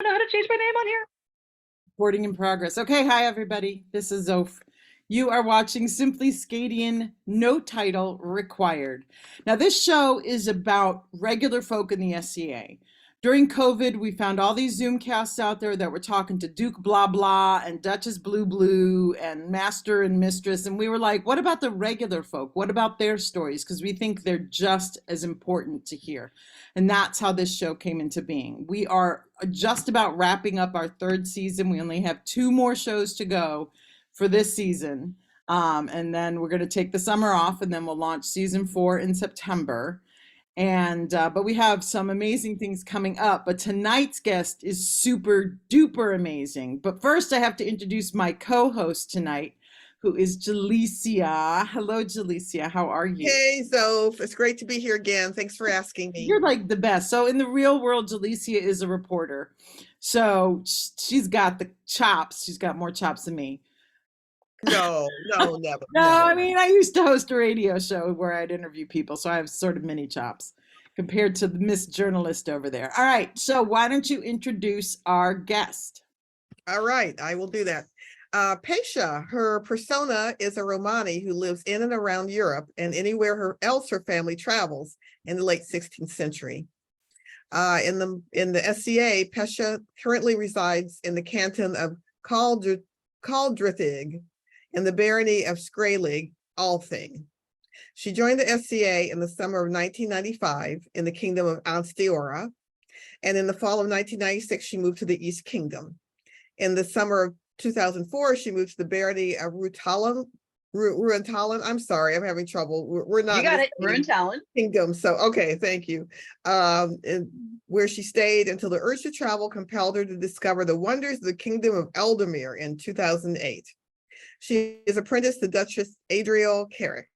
know how to change my name on here. Recording in progress. Okay, hi everybody. This is Zoph. You are watching Simply SCAdian, no title required. Now, this show is about regular folk in the SCA. During COVID, we found all these Zoom casts out there that were talking to Duke Blah Blah and Duchess Blue Blue and Master and Mistress. And we were like, what about the regular folk? What about their stories? Because we think they're just as important to hear. And that's how this show came into being. We are just about wrapping up our third season. We only have two more shows to go for this season. And then we're going to take the summer off and then we'll launch season 4 in September. And but we have some amazing things coming up. But tonight's guest is super duper amazing. But first, I have to introduce my co-host tonight, who is Jalicia. Hello, Jalicia. How are you? Hey, Zoph. It's great to be here again. Thanks for asking me. You're like the best. So in the real world, Jalicia is a reporter. So she's got the chops. She's got more chops than me. No, never. No, never. I mean, I used to host a radio show where I'd interview people, so I have sort of mini chops compared to the Miss Journalist over there. All right, so why don't you introduce our guest? All right, I will do that. Pesha, her persona is a Romani who lives in and around Europe and anywhere else her family travels in the late 16th century. In the SCA, Pesha currently resides in the canton of Caldrithig in the barony of Skraelig, Althing. She joined the SCA in the summer of 1995 in the kingdom of Ansteorra, and in the fall of 1996, she moved to the East Kingdom. In the summer of 2004, she moved to the barony of Ruhntalen. I'm sorry, I'm having trouble. We're not. You got it, Ruhntalen. Kingdom. So, okay, thank you. Where she stayed until the urge to travel compelled her to discover the wonders of the kingdom of Eldamir in 2008. She is apprenticed to Duchess Adriel Carrick.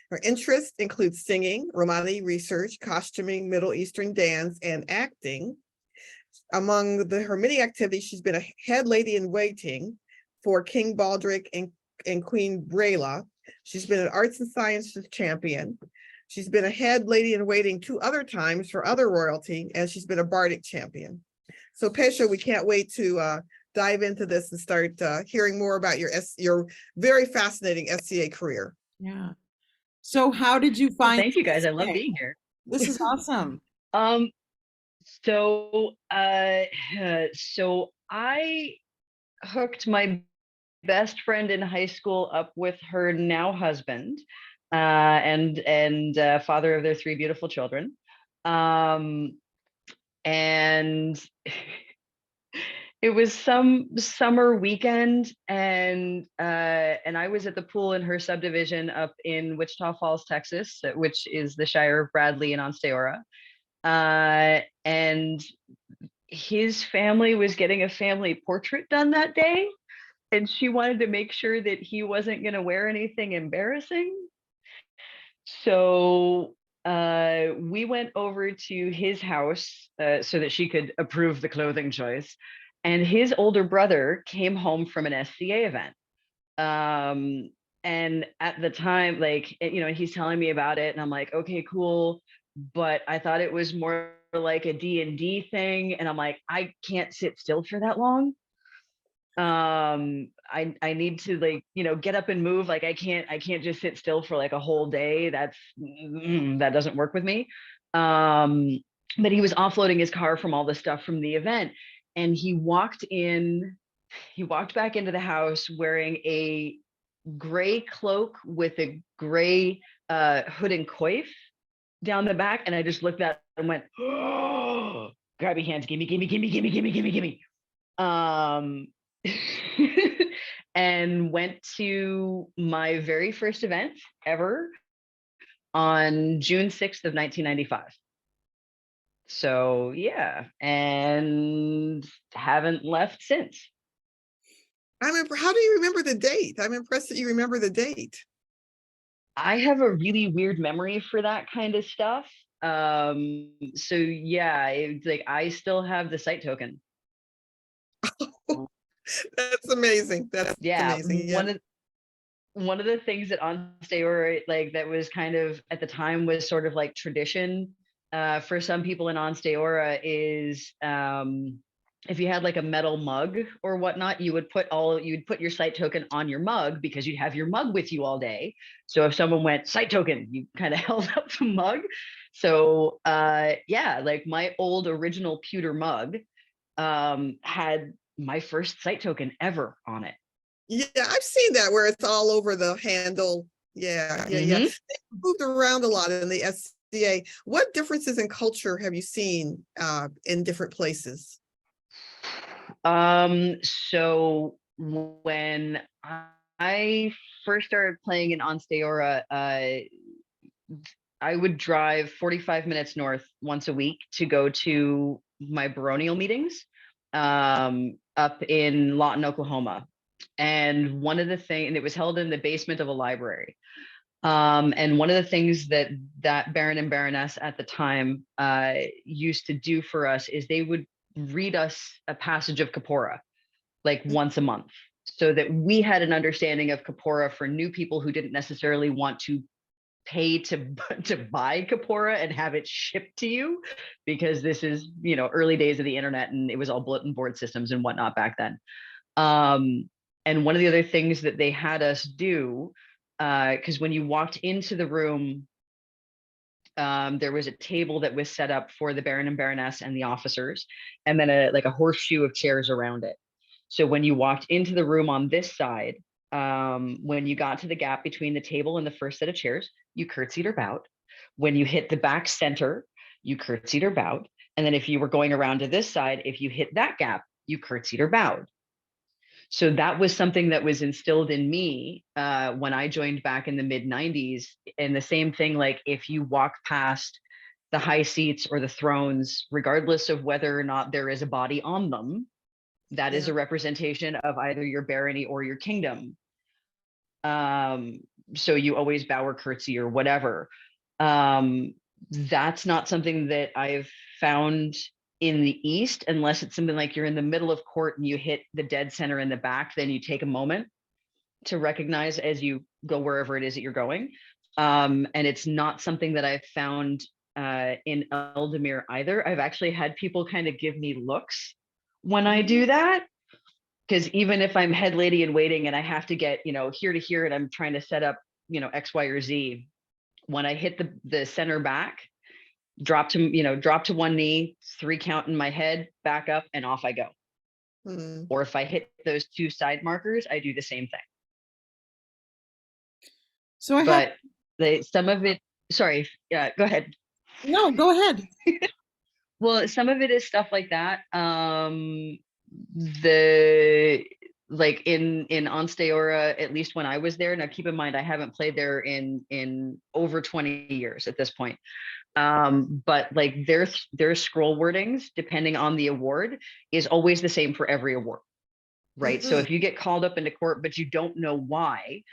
Her interests include singing, Romani research, costuming, Middle Eastern dance, and acting. Among her many activities, she's been a head lady in waiting for King Baldric and Queen Brela. She's been an arts and sciences champion. She's been a head lady in waiting 2 other times for other royalty, and she's been a bardic champion. So Pesha, we can't wait to dive into this and start hearing more about your very fascinating SCA career. Yeah. So how did you Well, find? thank you guys. I love being here. This is awesome. So I hooked my best friend in high school up with her now husband, and father of their 3 beautiful children. And it was some summer weekend, and I was at the pool in her subdivision up in Wichita Falls, Texas, which is the Shire of Bradley and Onsteora. And his family was getting a family portrait done that day, and she wanted to make sure that he wasn't going to wear anything embarrassing. So we went over to his house so that she could approve the clothing choice. And his older brother came home from an SCA event. And at the time, like, he's telling me about it, and I'm like, okay, cool. But I thought it was more like a D&D thing. And I'm like, I can't sit still for that long. I need to, like, get up and move. Like, I can't just sit still for like a whole day. That doesn't work with me. But he was offloading his car from all the stuff from the event. And he walked back into the house wearing a gray cloak with a gray hood and coif down the back. And I just looked at and went, oh, grabby hands, gimme. And went to my very first event ever on June 6th of 1995. So yeah, and haven't left since. How do you remember the date? I'm impressed that you remember the date. I have a really weird memory for that kind of stuff. So yeah, it's like I still have the site token. That's amazing. That's amazing. Yeah. One of the things that Onsteora, like, that was kind of at the time was sort of like tradition for some people in Onsteora is if you had like a metal mug or whatnot, you'd put your site token on your mug because you'd have your mug with you all day. So if someone went site token, you kind of held up the mug. So yeah, like my old original pewter mug had my first site token ever on it. Yeah, I've seen that where it's all over the handle. Yeah. Mhm. They moved around a lot in the SCA. What differences in culture have you seen in different places? So when I first started playing in Onsteora, I would drive 45 minutes north once a week to go to my baronial meetings up in Lawton, Oklahoma. And one of the things, and it was held in the basement of a library. And one of the things that Baron and Baroness at the time used to do for us is they would read us a passage of Kapora like once a month, so that we had an understanding of Kapora for new people who didn't necessarily want to pay to buy Kapora and have it shipped to you, because this is, you know, early days of the internet and it was all bulletin board systems and whatnot back then. And one of the other things that they had us do, because when you walked into the room, there was a table that was set up for the Baron and Baroness and the officers, and then like a horseshoe of chairs around it. So when you walked into the room on this side, when you got to the gap between the table and the first set of chairs, you curtsied or bowed. When you hit the back center, you curtsied or bowed. And then if you were going around to this side, if you hit that gap, you curtsied or bowed. So that was something that was instilled in me when I joined back in the mid 90s. And the same thing, like if you walk past the high seats or the thrones, regardless of whether or not there is a body on them, that is a representation of either your barony or your kingdom. So you always bow or curtsy or whatever. That's not something that I've found in the East, unless it's something like you're in the middle of court and you hit the dead center in the back, then you take a moment to recognize as you go wherever it is that you're going. And it's not something that I've found in Eldamir either. I've actually had people kind of give me looks when I do that, because even if I'm head lady in waiting and I have to get, you know, here to here and I'm trying to set up, you know, X, Y, or Z, when I hit the center back, drop to one knee, 3 count in my head, back up, and off I go. Or if I hit those 2 side markers, I do the same thing. So I but some of it, sorry, yeah, go ahead. No, go ahead. Well, some of it is stuff like that. The like in Onsteora, at least when I was there. Now, keep in mind, I haven't played there in over 20 years at this point. But like their scroll wordings, depending on the award, is always the same for every award, right? So if you get called up into court, but you don't know why,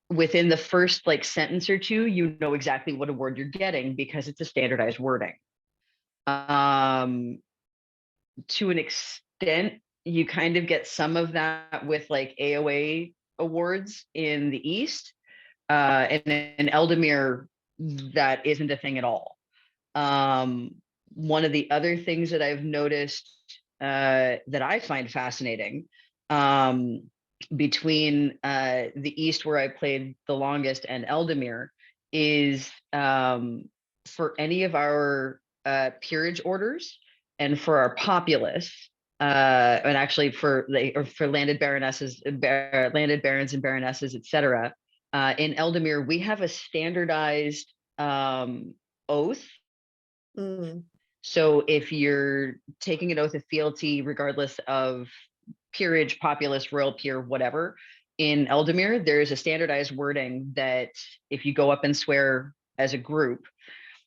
within the first like sentence or two, you know exactly what award you're getting because it's a standardized wording. To an extent, you kind of get some of that with like AOA awards in the East. And in Eldamir, that isn't a thing at all. One of the other things that I've noticed that I find fascinating between the East, where I played the longest, and Eldamir is for any of our peerage orders and for our populace, and actually for landed baronesses, landed barons and baronesses, etc. In Eldamir, we have a standardized oath. So if you're taking an oath of fealty, regardless of peerage, populace, royal peer, whatever, in Eldamir, there's a standardized wording that if you go up and swear as a group,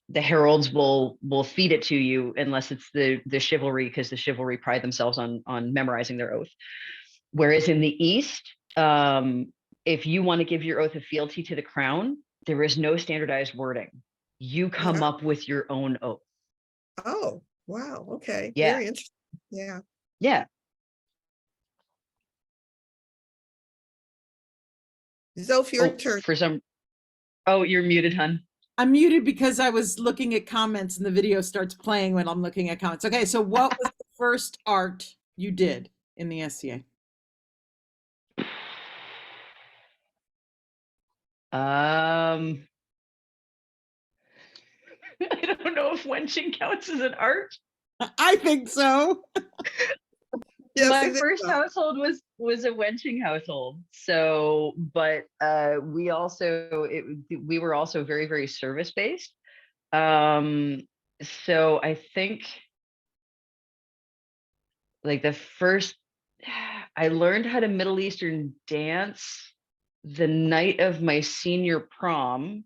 the heralds will feed it to you, unless it's the chivalry, because the chivalry pride themselves on memorizing their oath. Whereas in the East, if you want to give your oath of fealty to the crown, there is no standardized wording. You come up with your own oath. Oh, wow. Okay. Yeah. Very interesting. Yeah. Yeah. Zoph, your turn. Oh, you're muted, hun. I'm muted because I was looking at comments and the video starts playing when I'm looking at comments. Okay, so what was the first art you did in the SCA? I don't know if wenching counts as an art. I think so. Yes, My it is. first household was a wenching household. So, but we also we were also very, very service based. Um, so I think like the first I learned how to Middle Eastern dance the night of my senior prom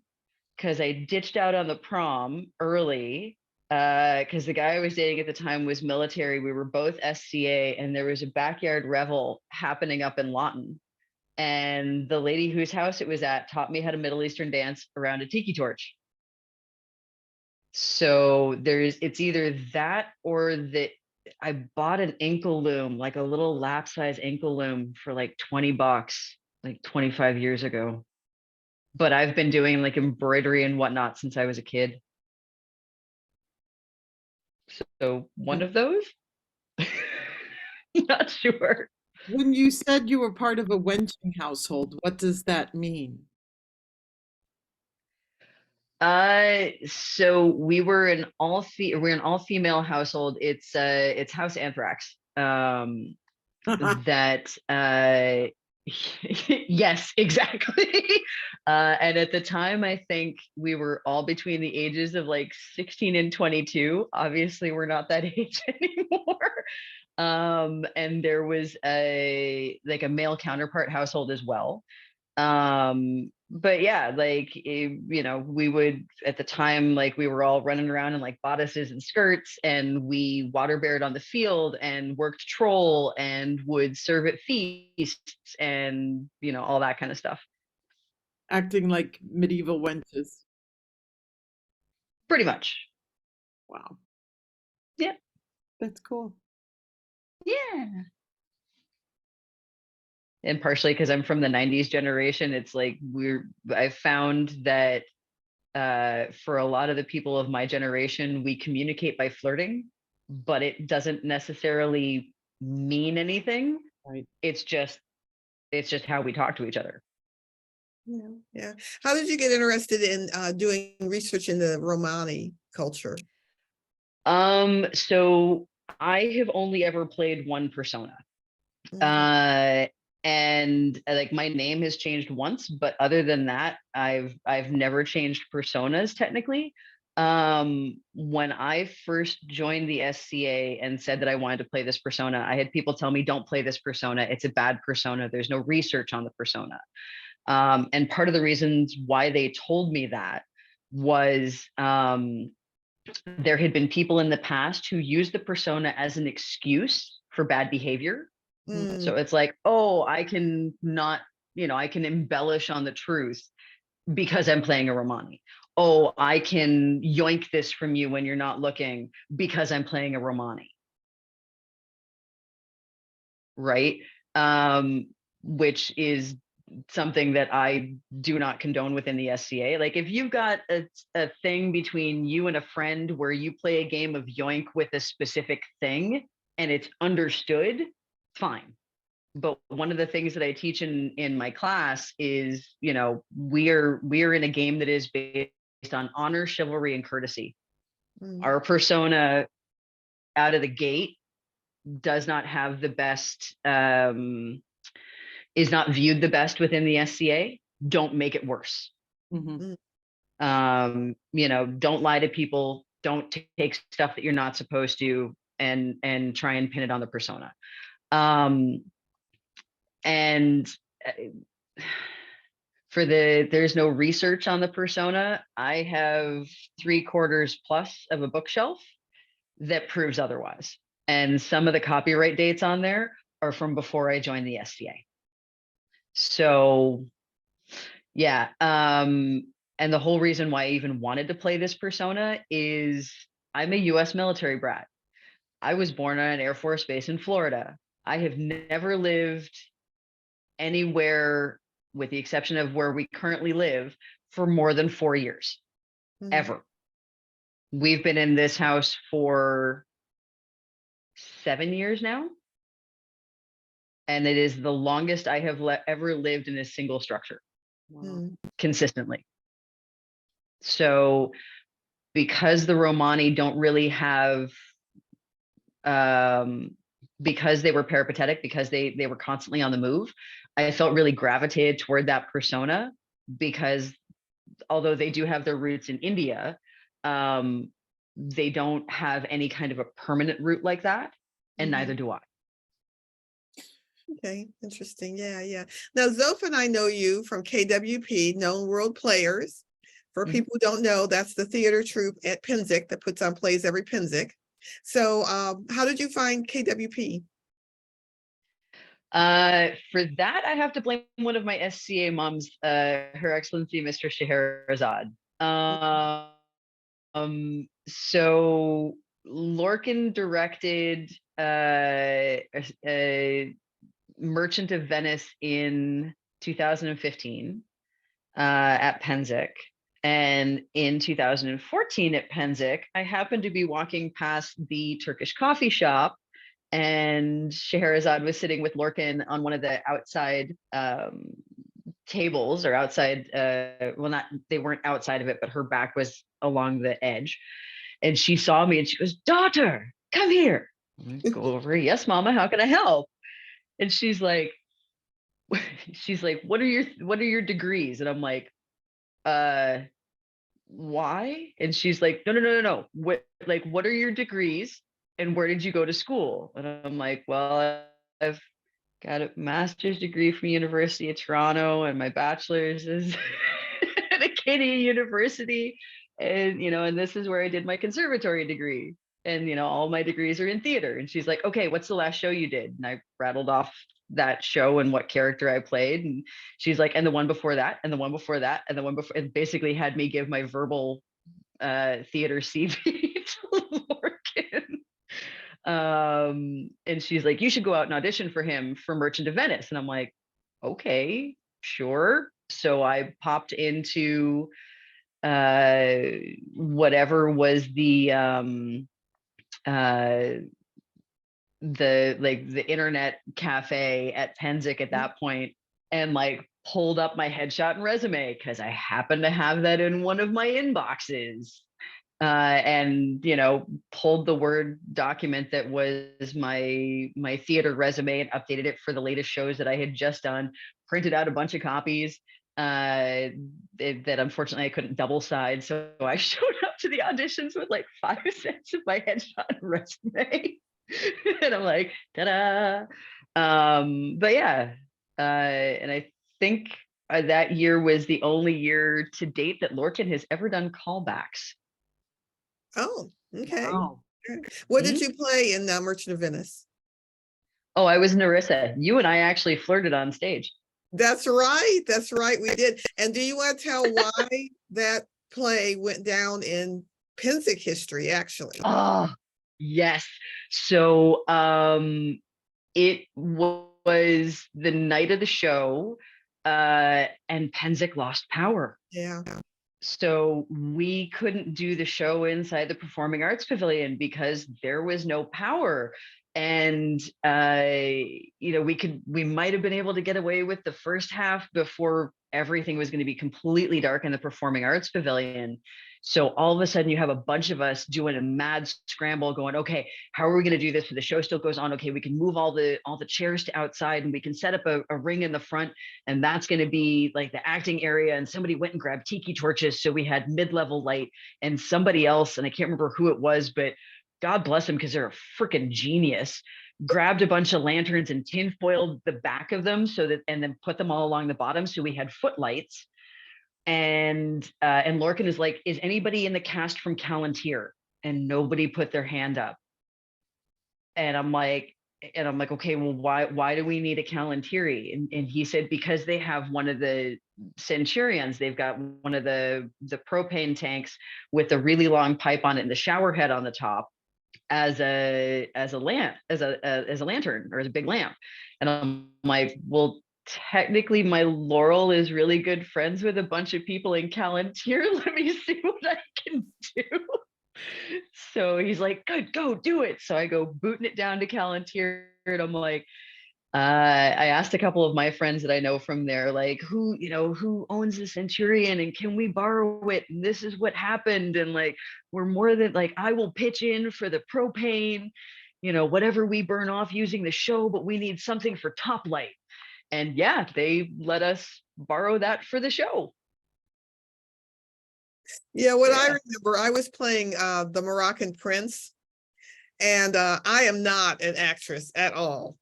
because I ditched out on the prom early because the guy I was dating at the time was military. We were both SCA, and there was a backyard revel happening up in Lawton. And the lady whose house it was at taught me how to Middle Eastern dance around a tiki torch. So it's either that or that I bought an ankle loom, like a little lap size ankle loom for like $20, like 25 years ago. But I've been doing like embroidery and whatnot since I was a kid. So one of those? Not sure. When you said you were part of a wenching household, what does that mean? So we're an all female household. It's House Anthrax. That yes, exactly. And at the time, I think we were all between the ages of like 16 and 22. Obviously, we're not that age anymore. And there was a male counterpart household as well. But yeah, like we would at the time, like we were all running around in like bodices and skirts, and we water bared on the field and worked troll and would serve at feasts and all that kind of stuff. Acting like medieval wenches. Pretty much. Wow. Yeah. That's cool. Yeah. And partially because I'm from the 90s generation, it's like I've found that for a lot of the people of my generation, we communicate by flirting, but it doesn't necessarily mean anything. Right. It's just how we talk to each other. Yeah, yeah. How did you get interested in doing research in the Romani culture? So I have only ever played one persona. Okay. And like my name has changed once, but other than that, I've never changed personas technically. When I first joined the SCA and said that I wanted to play this persona, I had people tell me, don't play this persona. It's a bad persona. There's no research on the persona. And part of the reasons why they told me that was there had been people in the past who used the persona as an excuse for bad behavior. So it's like, oh, I can not, I can embellish on the truth because I'm playing a Romani. Oh, I can yoink this from you when you're not looking because I'm playing a Romani. Right? Which is something that I do not condone within the SCA. Like if you've got a thing between you and a friend where you play a game of yoink with a specific thing and it's understood, fine. But one of the things that I teach in my class is, we're in a game that is based on honor, chivalry, and courtesy. Our persona out of the gate does not have the best, is not viewed the best within the SCA. Don't make it worse. Mm-hmm. Don't lie to people. Don't take stuff that you're not supposed to and try and pin it on the persona. And there's no research on the persona. I have 3/4 plus of a bookshelf that proves otherwise. And some of the copyright dates on there are from before I joined the SCA. So yeah. And the whole reason why I even wanted to play this persona is I'm a US military brat. I was born on an Air Force base in Florida. I have never lived anywhere, with the exception of where we currently live, for more than 4 years, ever. We've been in this house for 7 years now. and it is the longest I have ever lived in a single structure consistently. So because the Romani don't really have, because they were peripatetic, because they were constantly on the move, I felt really gravitated toward that persona, because although they do have their roots in India, they don't have any kind of a permanent root like that, and neither do I. Okay, interesting. Yeah, yeah. Now, Zoph and I know you from KWP, Known World Players. For people who don't know, that's the theater troupe at Penzic that puts on plays every Penzic. So how did you find KWP? For that, I have to blame one of my SCA moms, Her Excellency Mr. Scheherazade. So Lorcan directed a Merchant of Venice in 2015 at Penzic. And in 2014 at Penzic, I happened to be walking past the Turkish coffee shop, and Scheherazade was sitting with Lorcan on one of the outside tables, or outside, well, not, they weren't outside of it, but her back was along the edge. And she saw me and she goes, "Daughter, come here." Go over. "Yes, Mama, how can I help?" And she's like, what are your degrees? And I'm like, why? And she's like, no. What are your degrees? And where did you go to school? And I'm like, well, I've got a master's degree from University of Toronto, and my bachelor's is at Acadia University. And, and this is where I did my conservatory degree. And, all my degrees are in theater. And she's like, "Okay, what's the last show you did?" And I rattled off that show and what character I played. And she's like, "And the one before that, and the one before that, and the one before," and basically had me give my verbal theater CV to Lorcan. And she's like, "You should go out and audition for him for Merchant of Venice." And I'm like, "Okay, sure." So I popped into whatever was the internet cafe at Penzic at that point, and pulled up my headshot and resume because I happened to have that in one of my inboxes. And pulled the Word document that was my theater resume and updated it for the latest shows that I had just done, printed out a bunch of copies that unfortunately I couldn't double side, so I showed up to the auditions with 5 sets of my headshot and resume. And I'm like, ta-da. But yeah, and I think that year was the only year to date that Lorcan has ever done callbacks. Oh, okay. Wow. What did you play in Merchant of Venice? Oh, I was Nerissa. You and I actually flirted on stage. That's right. That's right. We did. And do you want to tell why that play went down in Penzic history, actually? Oh, yes. So it was the night of the show, and Penzic lost power. Yeah. So we couldn't do the show inside the Performing Arts Pavilion because there was no power. And we might have been able to get away with the first half before everything was going to be completely dark in the Performing Arts Pavilion. So all of a sudden you have a bunch of us doing a mad scramble going, "Okay, how are we going to do this? So the show still goes on. Okay, we can move all the chairs to outside, and we can set up a ring in the front, and that's going to be the acting area." And somebody went and grabbed tiki torches, so we had mid-level light. And somebody else, and I can't remember who it was, but God bless them because they're a freaking genius, grabbed a bunch of lanterns and tinfoiled the back of them and then put them all along the bottom, so we had footlights. And Lorcan is like, "Is anybody in the cast from Callantyre?" And nobody put their hand up. And I'm like, "Okay, well, why do we need a Callantyre?" And he said, "Because they have one of the Centurions. They've got one of the propane tanks with a really long pipe on it and the shower head on the top as a lantern, or as a big lamp." And I'm like, "Well, technically my Laurel is really good friends with a bunch of people in Callantyre. Let me see what I can do." So he's like, "Good, go do it." So I go booting it down to Callantyre, and I'm like, I asked a couple of my friends that I know from there, like, who owns the Centurion and can we borrow it? And this is what happened. And like, we're more than like, I will pitch in for the propane, whatever we burn off using the show, but we need something for top light. And yeah, they let us borrow that for the show. Yeah, what I Yeah. remember, I was playing the Moroccan Prince, and I am not an actress at all.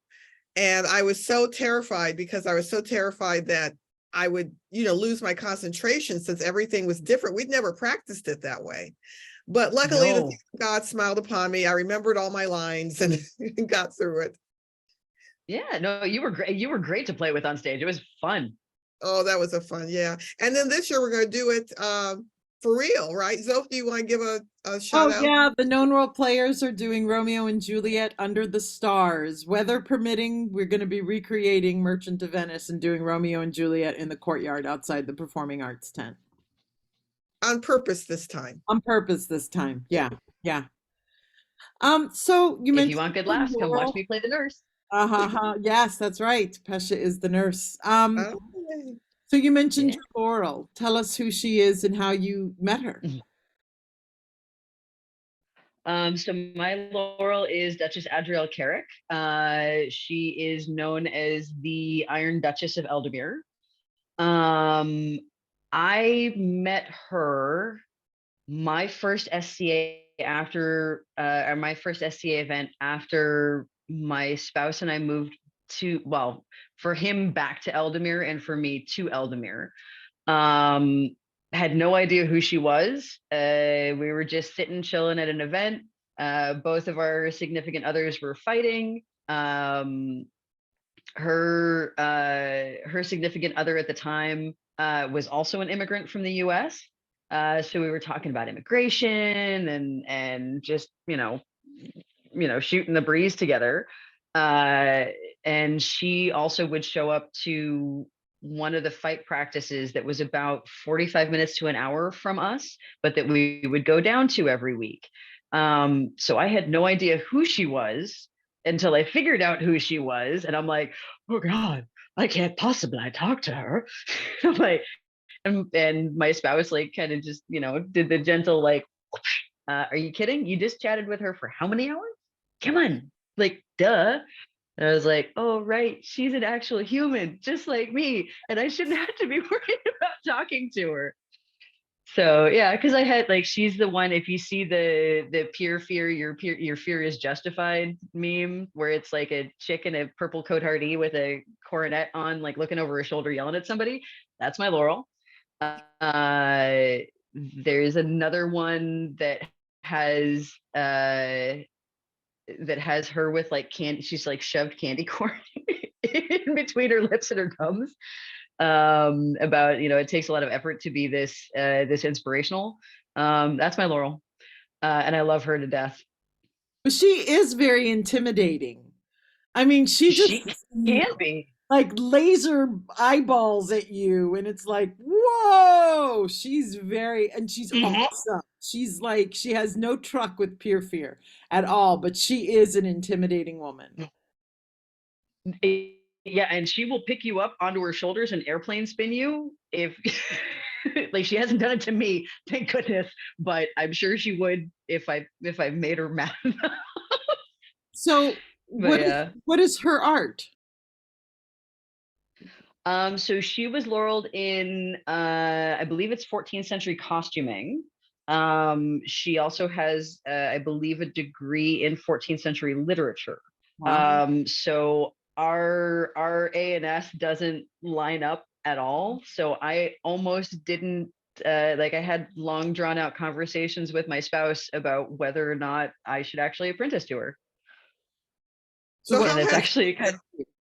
And I was so terrified because I was so terrified that I would, lose my concentration since everything was different. We'd never practiced it that way. But luckily, No. God smiled upon me. I remembered all my lines and got through it. Yeah, no, you were great. You were great to play with on stage. It was fun. Oh, that was a fun, yeah. And then this year we're going to do it for real, right? Zoe, do you want to give a shout out? Yeah, the known role players are doing Romeo and Juliet Under the Stars. Weather permitting, we're going to be recreating Merchant of Venice and doing Romeo and Juliet in the courtyard outside the Performing Arts tent. On purpose this time. On purpose this time. Yeah, yeah. So you If mentioned you want good laughs, come watch me play the nurse. Yes, that's right. Pesha is the nurse. Oh, So you mentioned Yeah. Laurel. Tell us who she is and how you met her. So my Laurel is Duchess Adrielle Carrick. She is known as the Iron Duchess of Eldemir. I met her my first SCA after or my first SCA event after my spouse and I moved for him back to Eldemir and for me to Eldemir. Had no idea who she was. We were just sitting chilling at an event. Both of our significant others were fighting. Her significant other at the time was also an immigrant from the US. So we were talking about immigration and just shooting the breeze together. And she also would show up to one of the fight practices that was about 45 minutes to an hour from us, but that we would go down to every week. So I had no idea who she was until I figured out who she was. And I'm like, oh God, I can't possibly talk to her. I'm like, and my spouse like kind of just, did the gentle like, are you kidding? You just chatted with her for how many hours? Come on, like, duh. And I was like, oh, right. She's an actual human, just like me. And I shouldn't have to be worried about talking to her. So yeah, because I had like, she's the one, if you see the peer fear, your fear is justified meme, where it's like a chick in a purple coat hardie with a coronet on, like looking over her shoulder, yelling at somebody. That's my Laurel. There's another one that has her with like candy. She's like shoved candy corn in between her lips and her gums. About it takes a lot of effort to be this inspirational. That's my Laurel, and I love her to death. But she is very intimidating. I mean, she She just can be. like laser eyeballs at you, and it's like, whoa, and she's awesome. She's like, she has no truck with peer fear at all, but she is an intimidating woman. Yeah, and she will pick you up onto her shoulders and airplane spin you if like, she hasn't done it to me, thank goodness, but I'm sure she would if I made her mad. So But yeah. what is her art? So she was laureled in I believe it's 14th century costuming. She also has I believe a degree in 14th century literature. Wow. So our A&S doesn't line up at all. So I almost didn't like, I had long drawn out conversations with my spouse about whether or not I should actually apprentice to her. So And it's actually kind of,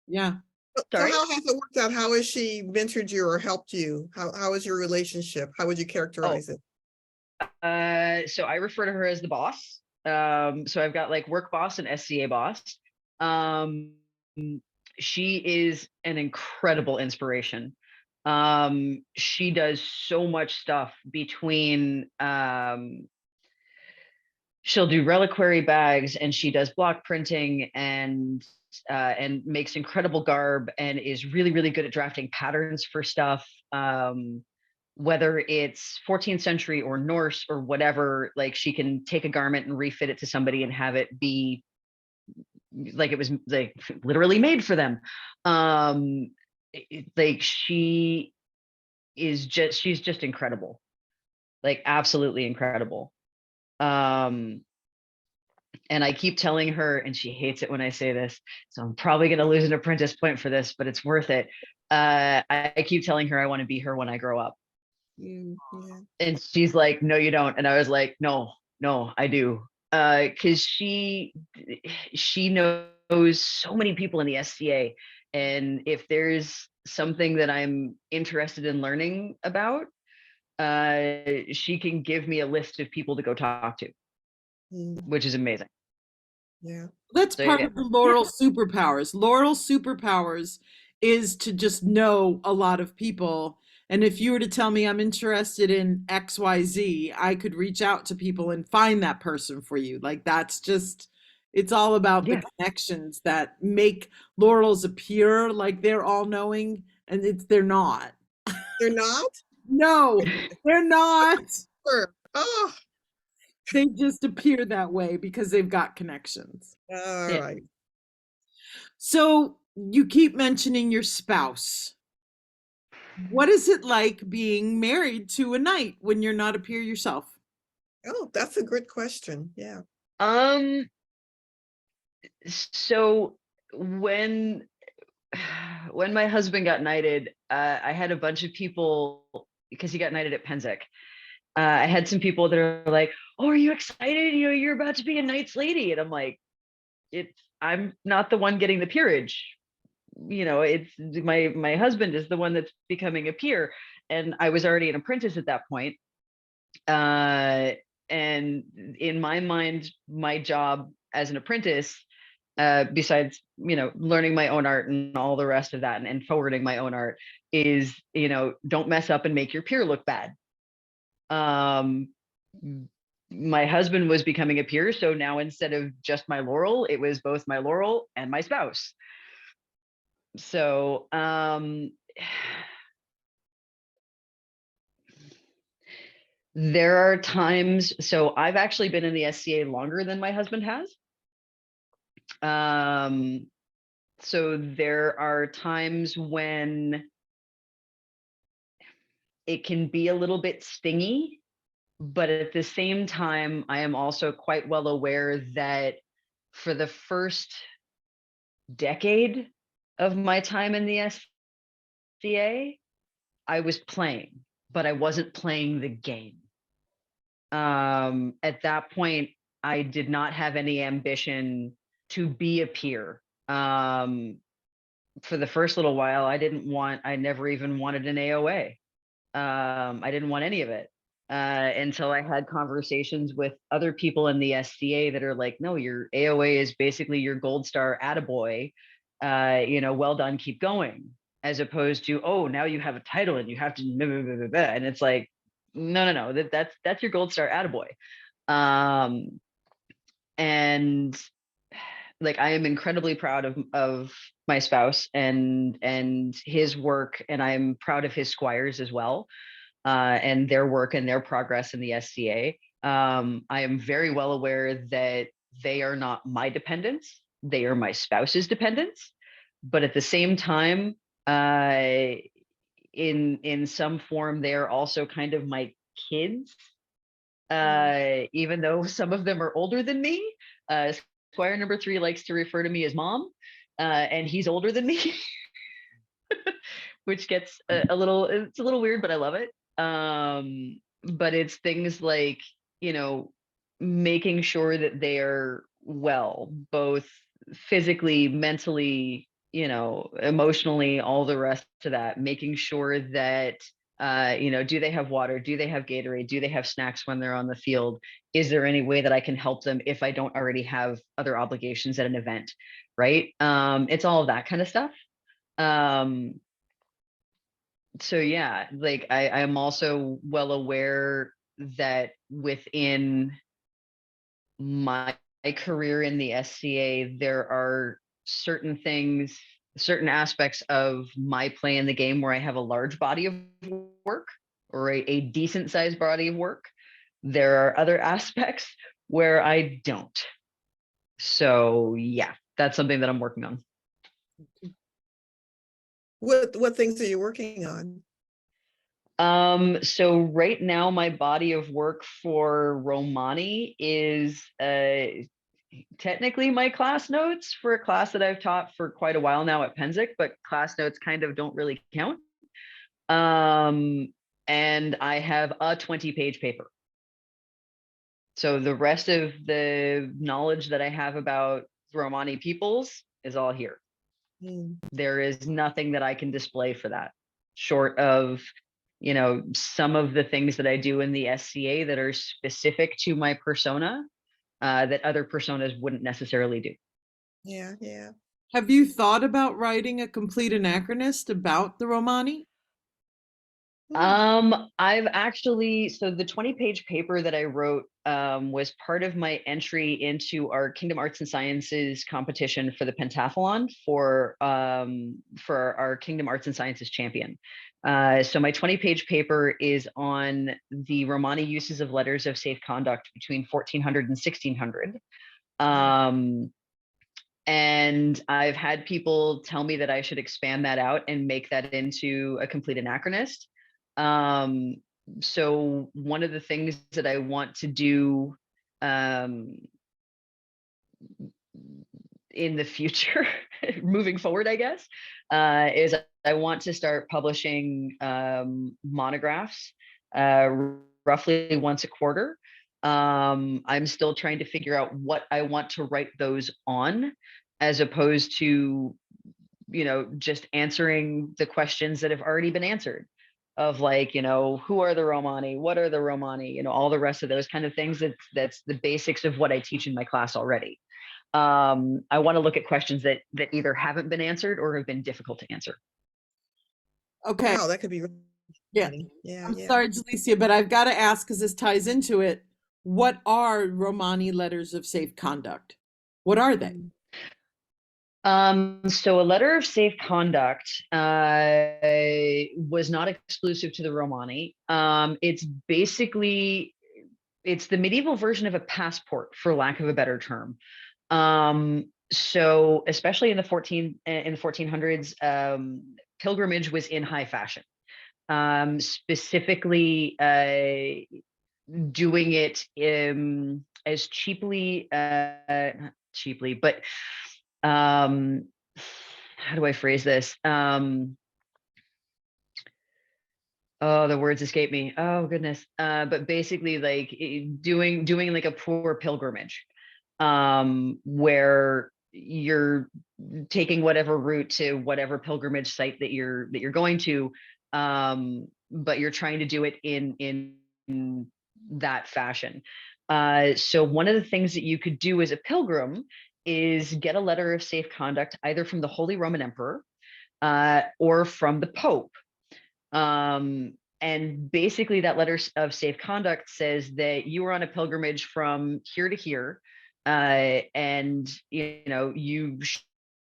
Yeah. So sorry. how has it worked out? How has she mentored you or helped you? How is your relationship? How would you characterize it? So I refer to her as the boss. So I've got like work boss and SCA boss. She is an incredible inspiration. She does so much stuff between she'll do reliquary bags and she does block printing and and makes incredible garb and is really, really good at drafting patterns for stuff. Whether it's 14th century or Norse or whatever, like she can take a garment and refit it to somebody and have it be like it was like literally made for them. Like she's just incredible, like absolutely incredible. And I keep telling her, and she hates it when I say this, so I'm probably going to lose an apprentice point for this, but it's worth it. I keep telling her I want to be her when I grow up. Yeah. And she's like, no, you don't. And I was like, no, I do. Because she knows so many people in the SCA. And if there's something that I'm interested in learning about, she can give me a list of people to go talk to, which is amazing. Yeah. That's So, part yeah. of the Laurel superpowers. Laurel superpowers is to just know a lot of people. And if you were to tell me I'm interested in XYZ, I could reach out to people and find that person for you. Like that's just, it's all about the Yeah. connections that make Laurels appear like they're all knowing, and they're not. They're not? No, they're not. Sure. Oh, They just appear that way because they've got connections. all Yeah. right. So you keep mentioning your spouse. What is it like being married to a knight when you're not a peer yourself? Oh, that's a good question. Yeah. So when my husband got knighted, I had a bunch of people, because he got knighted at Penzek. I had some people that are like, "Oh, are you excited? You know, you're about to be a knight's lady," and I'm like, I'm not the one getting the peerage. You know, it's my husband is the one that's becoming a peer, and I was already an apprentice at that point. And in my mind, my job as an apprentice, besides learning my own art and all the rest of that, and forwarding my own art, is don't mess up and make your peer look bad. My husband was becoming a peer, so now instead of just my laurel, it was both my laurel and my spouse. So there are times, so I've actually been in the SCA longer than my husband has. So there are times when it can be a little bit stingy, but at the same time, I am also quite well aware that for the first decade of my time in the SCA, I was playing, but I wasn't playing the game. At that point, I did not have any ambition to be a peer. For the first little while, I never even wanted an AOA. I didn't want any of it until I had conversations with other people in the SCA that are like, no, your AOA is basically your gold star attaboy. Well done, keep going. As opposed to, oh, now you have a title and you have to, blah, blah, blah, blah, blah. And it's like, no, that's your gold star attaboy. And like, I am incredibly proud of my spouse and his work, and I'm proud of his squires as well, and their work and their progress in the SCA. I am very well aware that they are not my dependents; they are my spouse's dependents. But at the same time, in some form, they are also kind of my kids. Even though some of them are older than me. Squire number 3 likes to refer to me as mom, and he's older than me, which gets it's a little weird, but I love it. But it's things like, making sure that they are well, both physically, mentally, emotionally, all the rest of that, making sure that do they have water? Do they have Gatorade? Do they have snacks when they're on the field? Is there any way that I can help them if I don't already have other obligations at an event? Right. It's all of that kind of stuff. So yeah, like I am also well aware that within my career in the SCA, there are certain things, certain aspects of my play in the game where I have a large body of work or a decent sized body of work. There are other aspects where I don't. So yeah, that's something that I'm working on. What things are you working on? So right now my body of work for Romani is technically my class notes for a class that I've taught for quite a while now at Penzic, but class notes kind of don't really count. And I have a 20-page paper. So the rest of the knowledge that I have about Romani peoples is all here. There is nothing that I can display for that, short of, you know, some of the things that I do in the SCA that are specific to my persona that other personas wouldn't necessarily do. Yeah, yeah. Have you thought about writing a complete anachronist about the Romani? I've actually, so the 20-page paper that I wrote was part of my entry into our Kingdom Arts and Sciences competition for the pentathlon for our Kingdom Arts and Sciences champion. So my 20-page paper is on the Romani uses of letters of safe conduct between 1400 and 1600. And I've had people tell me that I should expand that out and make that into a complete anachronist. So one of the things that I want to do in the future, moving forward, I guess, is I want to start publishing monographs roughly once a quarter. I'm still trying to figure out what I want to write those on, as opposed to, you know, just answering the questions that have already been answered of, like, you know, who are the Romani? What are the Romani? You know, all the rest of those kind of things. That's the basics of what I teach in my class already. I want to look at questions that either haven't been answered or have been difficult to answer. Okay. Wow, that could be really Yeah. exciting. Yeah, I'm yeah. sorry, Jalicia, but I've got to ask because this ties into it. What are Romani letters of safe conduct? What are they? So a letter of safe conduct was not exclusive to the Romani. It's basically, it's the medieval version of a passport, for lack of a better term. So especially in the 1400s, pilgrimage was in high fashion. Specifically, doing it as cheaply, not cheaply, but how do I phrase this? Oh, the words escape me. Oh goodness. But basically, like doing like a poor pilgrimage, where you're taking whatever route to whatever pilgrimage site that you're going to, but you're trying to do it in that fashion. So one of the things that you could do as a pilgrim is get a letter of safe conduct either from the Holy Roman Emperor or from the Pope. And basically that letter of safe conduct says that you are on a pilgrimage from here to here, and you know, you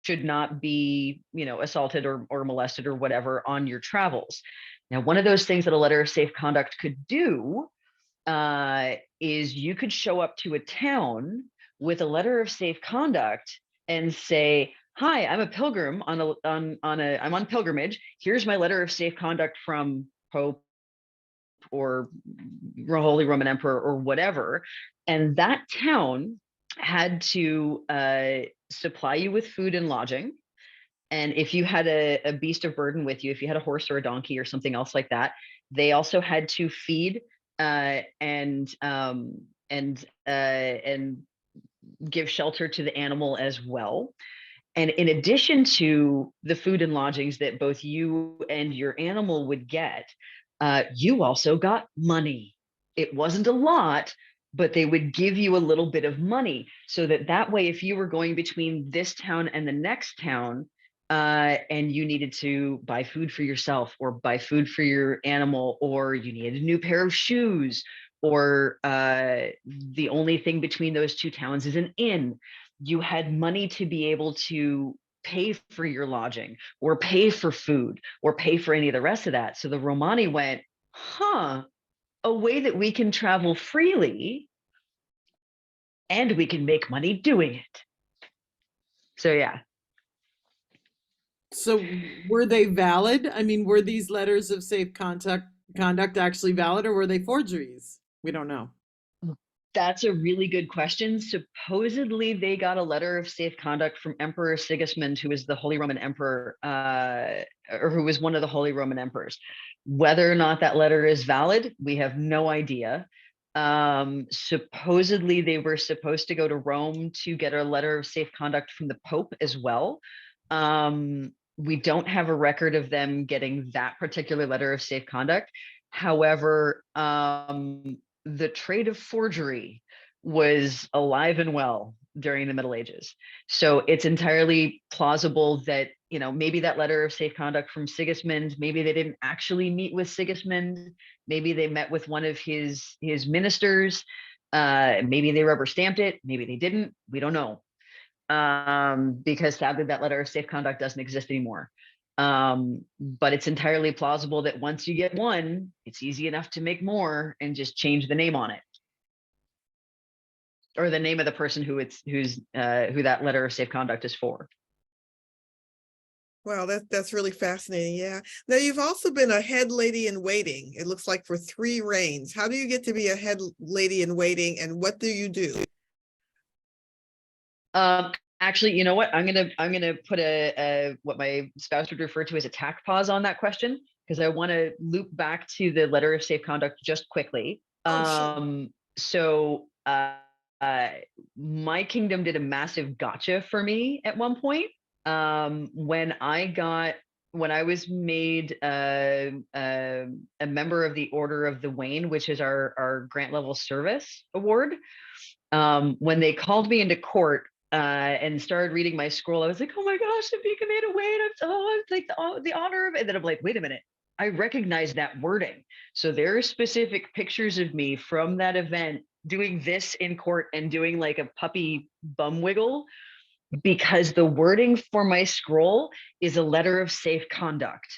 should not be, you know, assaulted or molested or whatever on your travels. Now, one of those things that a letter of safe conduct could do is you could show up to a town with a letter of safe conduct and say, "Hi, I'm a pilgrim I'm on pilgrimage. Here's my letter of safe conduct from Pope or Holy Roman Emperor or whatever." And that town had to supply you with food and lodging. And if you had a beast of burden with you, if you had a horse or a donkey or something else like that, they also had to feed and give shelter to the animal as well. And in addition to the food and lodgings that both you and your animal would get, you also got money. It wasn't a lot, but they would give you a little bit of money so that way, if you were going between this town and the next town, and you needed to buy food for yourself or buy food for your animal, or you needed a new pair of shoes, or the only thing between those two towns is an inn, you had money to be able to pay for your lodging or pay for food or pay for any of the rest of that. So the Romani went, huh, a way that we can travel freely and we can make money doing it. So yeah. So were they valid? I mean, were these letters of safe conduct actually valid, or were they forgeries? We don't know. That's a really good question. Supposedly, they got a letter of safe conduct from Emperor Sigismund, who was the Holy Roman Emperor, or who was one of the Holy Roman Emperors. Whether or not that letter is valid, we have no idea. Supposedly, they were supposed to go to Rome to get a letter of safe conduct from the Pope as well. We don't have a record of them getting that particular letter of safe conduct. However, the trade of forgery was alive and well during the Middle Ages. So it's entirely plausible that, you know, maybe that letter of safe conduct from Sigismund, maybe they didn't actually meet with Sigismund, maybe they met with one of his ministers, maybe they rubber stamped it, maybe they didn't, we don't know. Because sadly that letter of safe conduct doesn't exist anymore. But it's entirely plausible that once you get one, it's easy enough to make more and just change the name on it, or the name of the person who that letter of safe conduct is for. Wow, that's really fascinating. Yeah. Now you've also been a head lady in waiting. It looks like for 3 reigns. How do you get to be a head lady in waiting, and what do you do? Actually, you know what? I'm gonna put a what my spouse would refer to as a tack pause on that question, because I want to loop back to the letter of safe conduct just quickly. Oh, sure. So my kingdom did a massive gotcha for me at one point. When I was made a member of the Order of the Wain, which is our grant level service award. When they called me into court and started reading my scroll, I was like, oh my gosh, I'm being made a Wain. It's like the honor of it. And then I'm like, wait a minute, I recognize that wording. So there are specific pictures of me from that event doing this in court and doing like a puppy bum wiggle, because the wording for my scroll is a letter of safe conduct.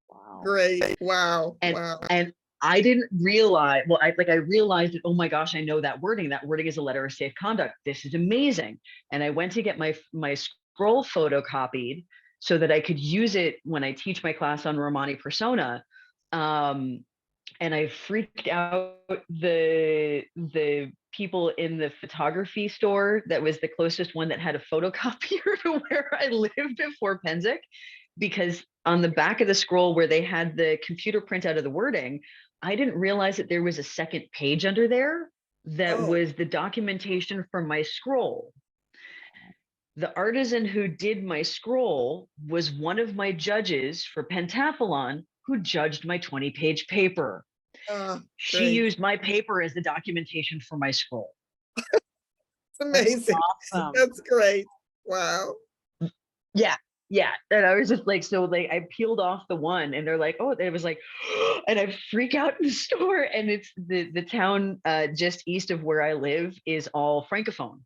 Wow. Great. Wow. And Wow. and I didn't realize, well, I realized that, oh my gosh, I know that wording. That wording is a letter of safe conduct. This is amazing. And I went to get my scroll photocopied so that I could use it when I teach my class on Romani persona. And I freaked out the people in the photography store that was the closest one that had a photocopier to where I lived before Penzic, because on the back of the scroll where they had the computer print out of the wording, I didn't realize that there was a second page under there that was the documentation for my scroll. The artisan who did my scroll was one of my judges for Pentathlon, who judged my 20-page paper. She Great. used my paper as the documentation for my scroll. It's amazing. Awesome. That's great. Wow. Yeah. Yeah. And I was just like, so like I peeled off the one and they're like, oh, it was like, and I freak out in the store. And it's the town just east of where I live is all Francophone.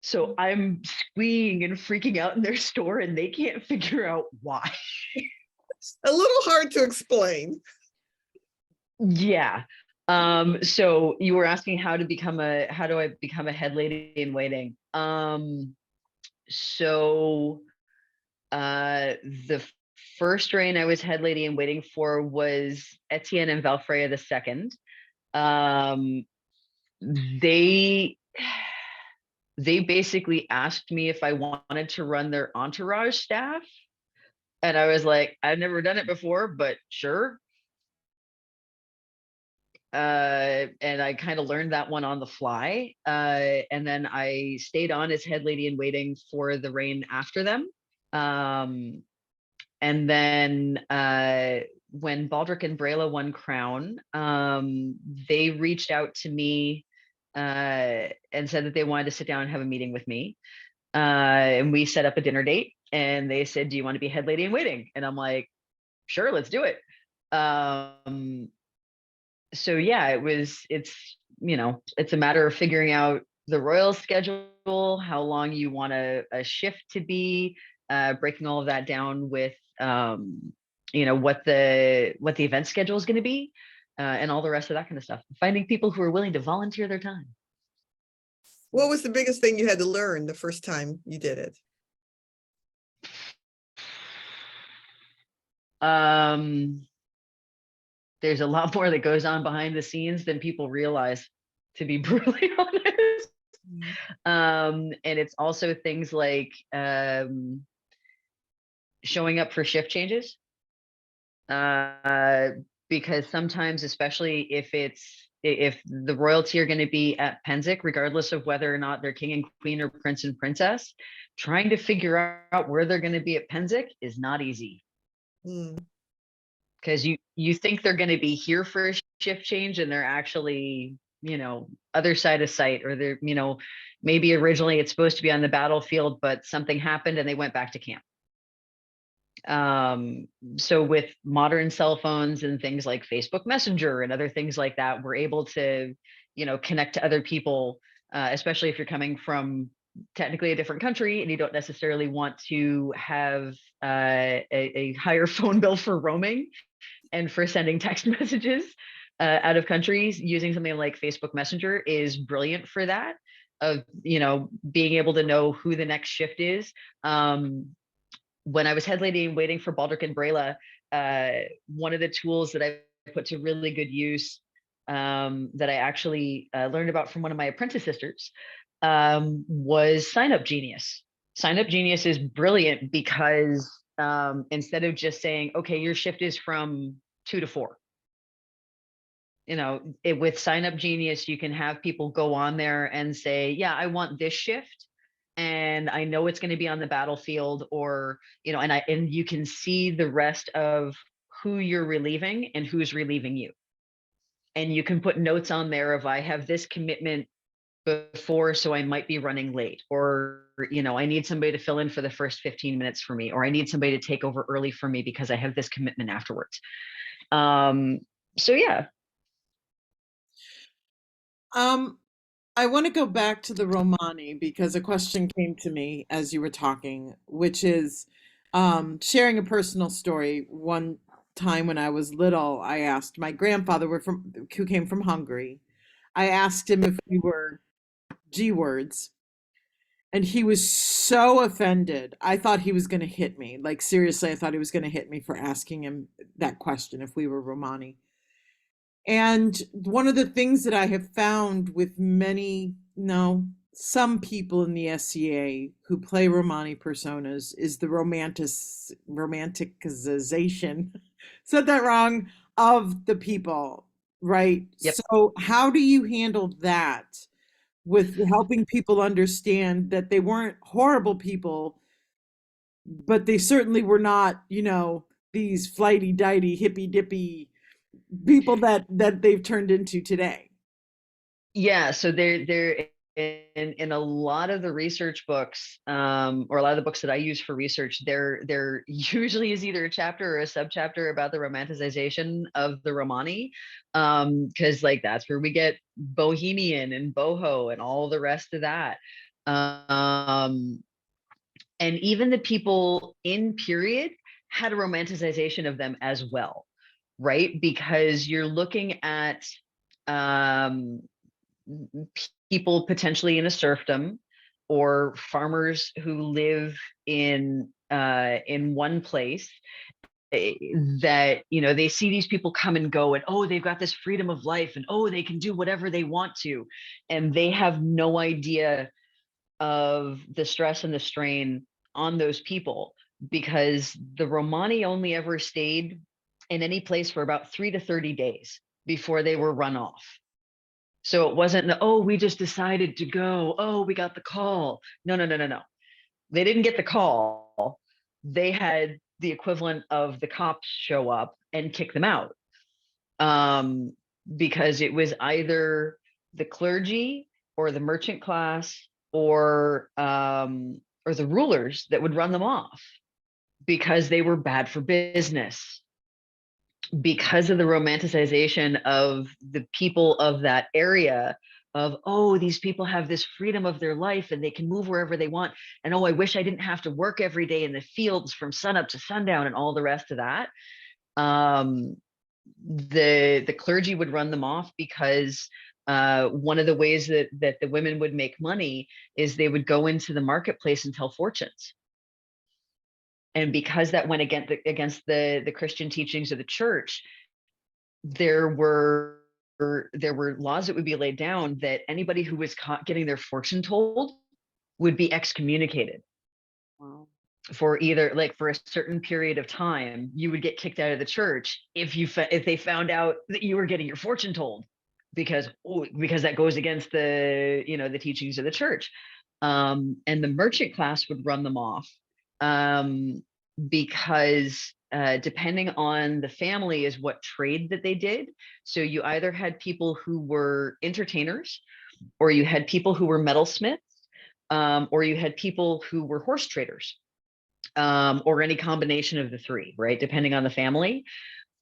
So I'm squeeing and freaking out in their store and they can't figure out why. A little hard to explain. Yeah. So you were asking how do I become a head lady in waiting? So the first reign I was head lady in waiting for was Etienne and Valfreya II. They basically asked me if I wanted to run their entourage staff. And I was like, I've never done it before, but sure. And I kind of learned that one on the fly. And then I stayed on as head lady in waiting for the reign after them. And then when Baldric and Brela won crown, they reached out to me and said that they wanted to sit down and have a meeting with me. And we set up a dinner date and they said, do you want to be head lady in waiting? And I'm like, sure, let's do it. So yeah, it's a matter of figuring out the royal schedule, how long you want a shift to be, breaking all of that down with what the event schedule is going to be, and all the rest of that kind of stuff. Finding people who are willing to volunteer their time. What was the biggest thing you had to learn the first time you did it? There's a lot more that goes on behind the scenes than people realize, to be brutally honest. And it's also things like showing up for shift changes. Because sometimes, especially if the royalty are going to be at Penzik, regardless of whether or not they're king and queen or prince and princess, trying to figure out where they're going to be at Penzik is not easy. Because you think they're going to be here for a shift change, and they're actually, other side of sight, or they're, maybe originally it's supposed to be on the battlefield, but something happened and they went back to camp. So with modern cell phones and things like Facebook Messenger and other things like that, we're able to, connect to other people, especially if you're coming from technically a different country and you don't necessarily want to have a higher phone bill for roaming and for sending text messages out of countries. Using something like Facebook Messenger is brilliant for that, of, being able to know who the next shift is. When I was head lady and waiting for Baldric and Brela, one of the tools that I put to really good use, that I actually learned about from one of my apprentice sisters, was Sign Up Genius. Sign Up Genius is brilliant because instead of just saying, okay, your shift is from 2 to 4, with Sign Up Genius, you can have people go on there and say, yeah, I want this shift, and I know it's going to be on the battlefield, or, and you can see the rest of who you're relieving and who's relieving you. And you can put notes on there of, I have this commitment before, so I might be running late, or, I need somebody to fill in for the first 15 minutes for me, or I need somebody to take over early for me because I have this commitment afterwards. So yeah. I want to go back to the Romani because a question came to me as you were talking, which is sharing a personal story. One time when I was little, I asked my grandfather, who came from Hungary. I asked him if we were G words, and he was so offended. I thought he was going to hit me. Like, seriously, I thought he was going to hit me for asking him that question, if we were Romani. And one of the things that I have found with some people in the SCA who play Romani personas is the romanticization, said that wrong, of the people, right? Yep. So how do you handle that with helping people understand that they weren't horrible people, but they certainly were not, these flighty-dighty, hippy-dippy people that they've turned into today? Yeah, so they're in a lot of the research books, or a lot of the books that I use for research, there usually is either a chapter or a subchapter about the romanticization of the Romani, because like that's where we get Bohemian and boho and all the rest of that. And even the people in period had a romanticization of them as well, right? Because you're looking at people potentially in a serfdom, or farmers who live in one place, that they see these people come and go, and oh, they've got this freedom of life, and oh, they can do whatever they want to, and they have no idea of the stress and the strain on those people, because the Romani only ever stayed in any place for about 3 to 30 days before they were run off. So it wasn't, oh, we just decided to go, oh, we got the call. No. They didn't get the call. They had the equivalent of the cops show up and kick them out, because it was either the clergy or the merchant class, or the rulers that would run them off, because they were bad for business, because of the romanticization of the people of that area, of, oh, these people have this freedom of their life and they can move wherever they want. And oh, I wish I didn't have to work every day in the fields from sunup to sundown and all the rest of that. The clergy would run them off because one of the ways that the women would make money is they would go into the marketplace and tell fortunes. And because that went against the Christian teachings of the church, there were laws that would be laid down that anybody who was caught getting their fortune told would be excommunicated. Wow. For either, like, for a certain period of time, you would get kicked out of the church if they found out that you were getting your fortune told, because that goes against the the teachings of the church. And the merchant class would run them off, because depending on the family is what trade that they did. So you either had people who were entertainers, or you had people who were metalsmiths, or you had people who were horse traders, or any combination of the three, right? Depending on the family.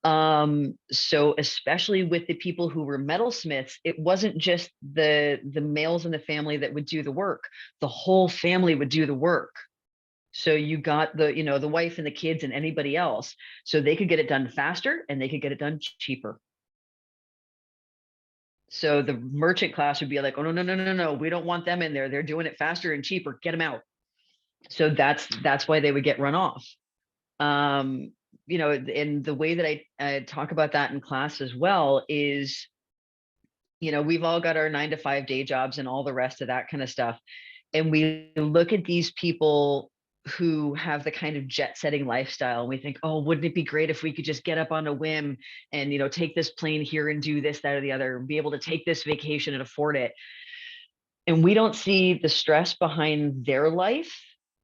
So especially with the people who were metalsmiths, it wasn't just the males in the family that would do the work. The whole family would do the work. So you got the wife and the kids and anybody else, so they could get it done faster and they could get it done cheaper. So the merchant class would be like, oh, no, no, no, no, no, we don't want them in there. They're doing it faster and cheaper. Get them out. So that's why they would get run off. And the way that I talk about that in class as well is, we've all got our 9-to-5 day jobs and all the rest of that kind of stuff. And we look at these people who have the kind of jet setting lifestyle, and we think, oh, wouldn't it be great if we could just get up on a whim and, take this plane here and do this, that, or the other, and be able to take this vacation and afford it. And we don't see the stress behind their life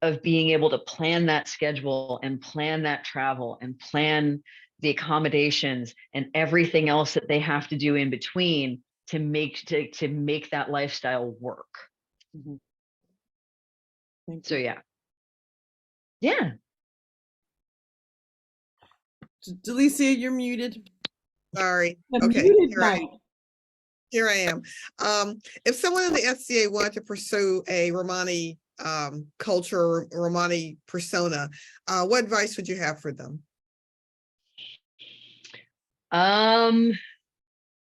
of being able to plan that schedule and plan that travel and plan the accommodations and everything else that they have to do in between to make that lifestyle work. Mm-hmm. So yeah. Delicia, you're muted. Sorry. The Okay. muted Here I am. If someone in the SCA wanted to pursue a Romani culture, Romani persona, what advice would you have for them?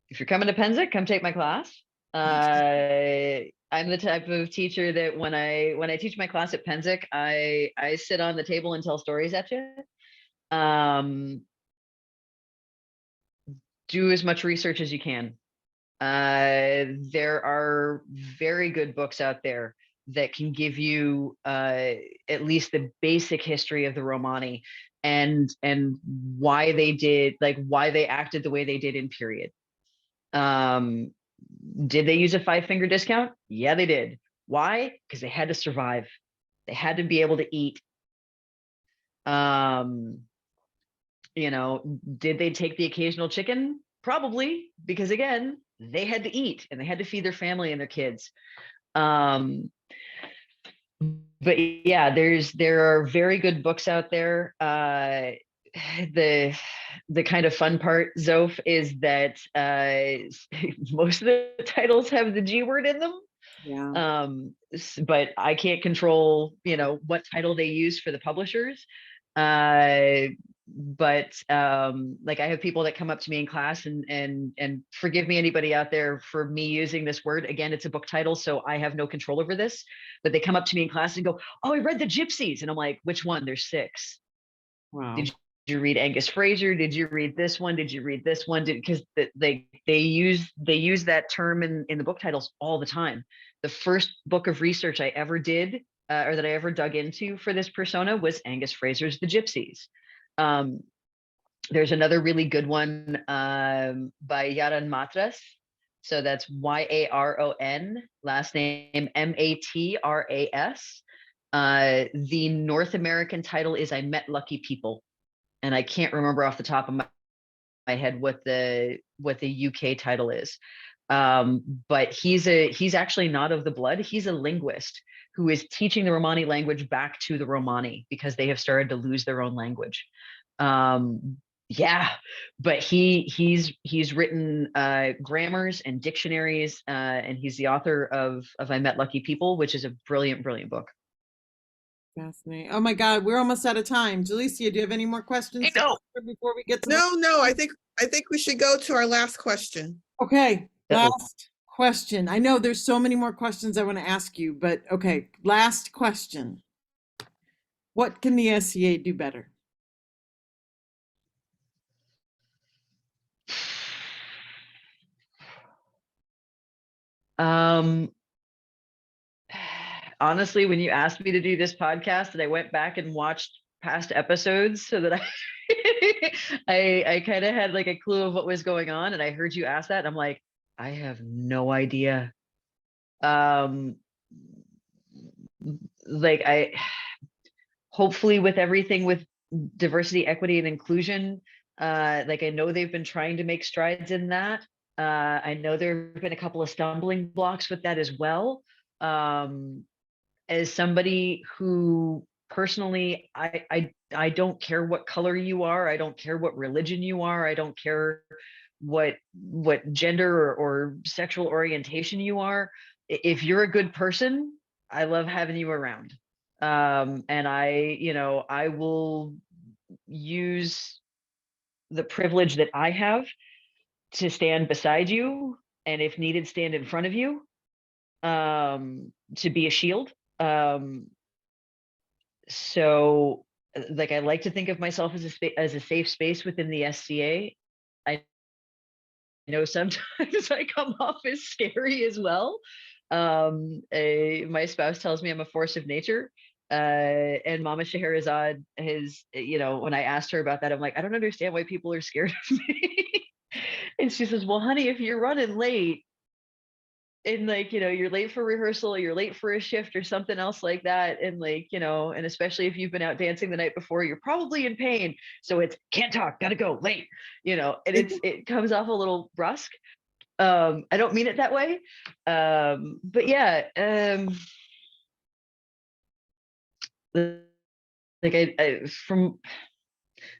If you're coming to Penzic, come take my class. I'm the type of teacher that when I teach my class at Penzic, I sit on the table and tell stories at you. Do as much research as you can. There are very good books out there that can give you at least the basic history of the Romani and why they acted the way they did in period. Did they use a 5-finger discount? Yeah, they did. Why? Because they had to survive. They had to be able to eat. Did they take the occasional chicken? Probably, because again, they had to eat and they had to feed their family and their kids. But yeah, there are very good books out there. The kind of fun part, Zoph, is that most of the titles have the G word in them. Yeah. But I can't control, what title they use for the publishers. But like, I have people that come up to me in class and forgive me, anybody out there, for me using this word. Again, it's a book title, so I have no control over this, but they come up to me in class and go, oh, I read the Gypsies. And I'm like, which one? There's 6. Wow. Did you read Angus Fraser? Did you read this one? Did you read this one? Because they use that term in the book titles all the time. The first book of research I ever did, or that I ever dug into for this persona, was Angus Fraser's The Gypsies. There's another really good one by Yaron Matras. So that's Yaron, last name Matras. The North American title is I Met Lucky People, and I can't remember off the top of my head what the UK title is. But he's actually not of the blood. He's a linguist who is teaching the Romani language back to the Romani because they have started to lose their own language. Yeah, but he's written grammars and dictionaries, and he's the author of I Met Lucky People, which is a brilliant book. Fascinating. Oh my God, we're almost out of time. Jalicia, do you have any more questions I know. before we get to No, I think we should go to our last question. Okay, Uh-oh. last question. I know there's so many more questions I want to ask you, but okay, last question. What can the SCA do better? Um, honestly, when you asked me to do this podcast, and I went back and watched past episodes so that I kind of had like a clue of what was going on, and I heard you ask that, and I'm like, I have no idea. Um, like I hopefully with everything with diversity, equity, and inclusion, like I know they've been trying to make strides in that. I know there have been a couple of stumbling blocks with that as well. As somebody who personally, I don't care what color you are, I don't care what religion you are, I don't care what gender or sexual orientation you are. If you're a good person, I love having you around. And I will use the privilege that I have to stand beside you, and if needed, stand in front of you, to be a shield. So like I like to think of myself as as a safe space within the SCA. I know sometimes I come off as scary as well. My spouse tells me I'm a force of nature. And Mama Scheherazade has, when I asked her about that, I'm like, I don't understand why people are scared of me. And she says, well, honey, if you're running late, and like you're late for rehearsal, or you're late for a shift or something else like that, and like and especially if you've been out dancing the night before, you're probably in pain, so it's can't talk, gotta go, late, and it comes off a little brusque. I don't mean it that way, but yeah, like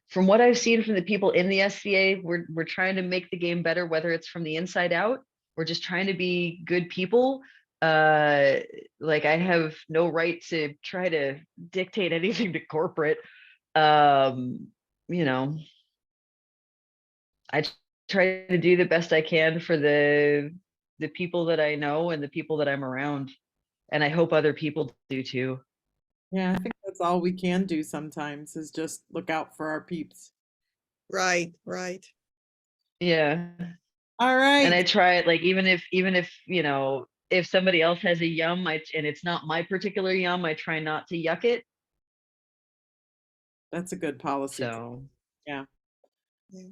from what I've seen from the people in the SCA, we're trying to make the game better, whether it's from the inside out. We're just trying to be good people. Like I have no right to try to dictate anything to corporate. Um, you know, I try to do the best I can for the people that I know and the people that I'm around, and I hope other people do too. Yeah, I think that's all we can do sometimes is just look out for our peeps. Right. Yeah. All And right. I try it, like even if if somebody else has a yum, and it's not my particular yum, I try not to yuck it. That's a good policy. So Yeah. Yeah.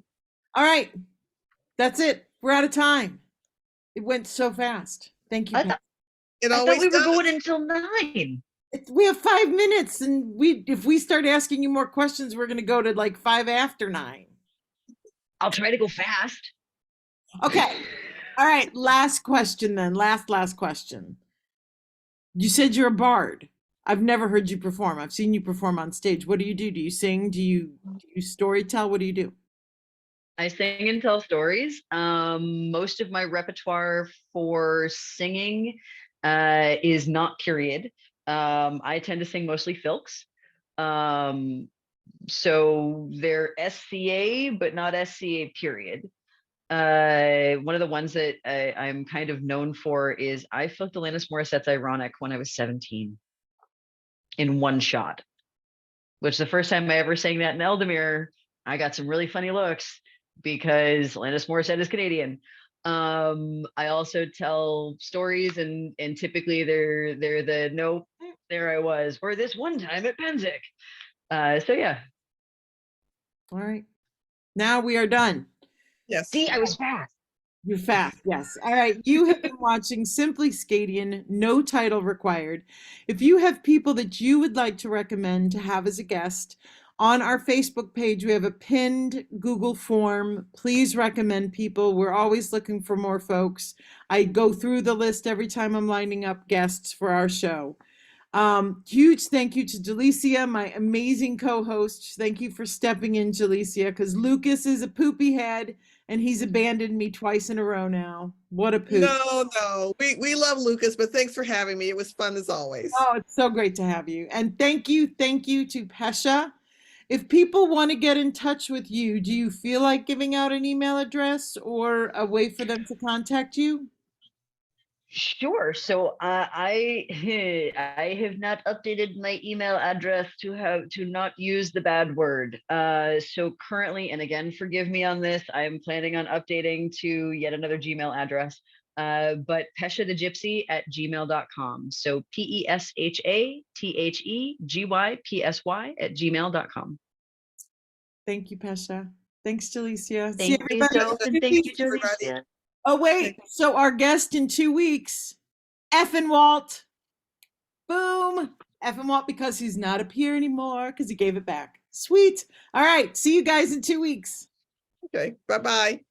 All right. That's it. We're out of time. It went so fast. Thank you, I Pat. thought It I thought always we were going does. until 9. We have 5 minutes, and if we start asking you more questions, we're going to go to like 5 after 9. I'll try to go fast. Okay. All right. Last question then. Last question. You said you're a bard. I've never heard you perform. I've seen you perform on stage. What do you do? Do you sing? Do you story tell? What do you do? I sing and tell stories. Most of my repertoire for singing is not period. I tend to sing mostly filks. So they're SCA, but not SCA period. One of the ones that I'm kind of known for is I filked Alanis Morissette's Ironic when I was 17 in one shot, which the first time I ever sang that in Eldemir, I got some really funny looks because Alanis Morissette is Canadian. I also tell stories, and typically they're the no, there I was, or this one time at Penzic. So yeah. All right. Now we are done. Yes. See, I was fast. You're fast, yes. All right. You have been watching Simply SCAdian, no title required. If you have people that you would like to recommend to have as a guest, on our Facebook page, we have a pinned Google form. Please recommend people. We're always looking for more folks. I go through the list every time I'm lining up guests for our show. Huge thank you to Jalicia, my amazing co-host. Thank you for stepping in, Jalicia, because Lucas is a poopy head and he's abandoned me twice in a row now. What a poop. No, we love Lucas, but thanks for having me. It was fun as always. Oh, it's so great to have you. And thank you to Pesha. If people want to get in touch with you, do you feel like giving out an email address or a way for them to contact you? Sure. So I I have not updated my email address to not use the bad word. So currently, and again, forgive me on this, I am planning on updating to yet another Gmail address. But Pesha the Gypsy at gmail.com. So PESHATHEGYPSY at gmail.com. Thank you, Pesha. Thanks, Jalicia. See Thank you, everybody. Soph, and thank you, Jalicia. Oh, wait. So our guest in 2 weeks, Effin Walt. Boom. Effin Walt, because he's not up here anymore because he gave it back. Sweet. All right. See you guys in 2 weeks. Okay, bye-bye.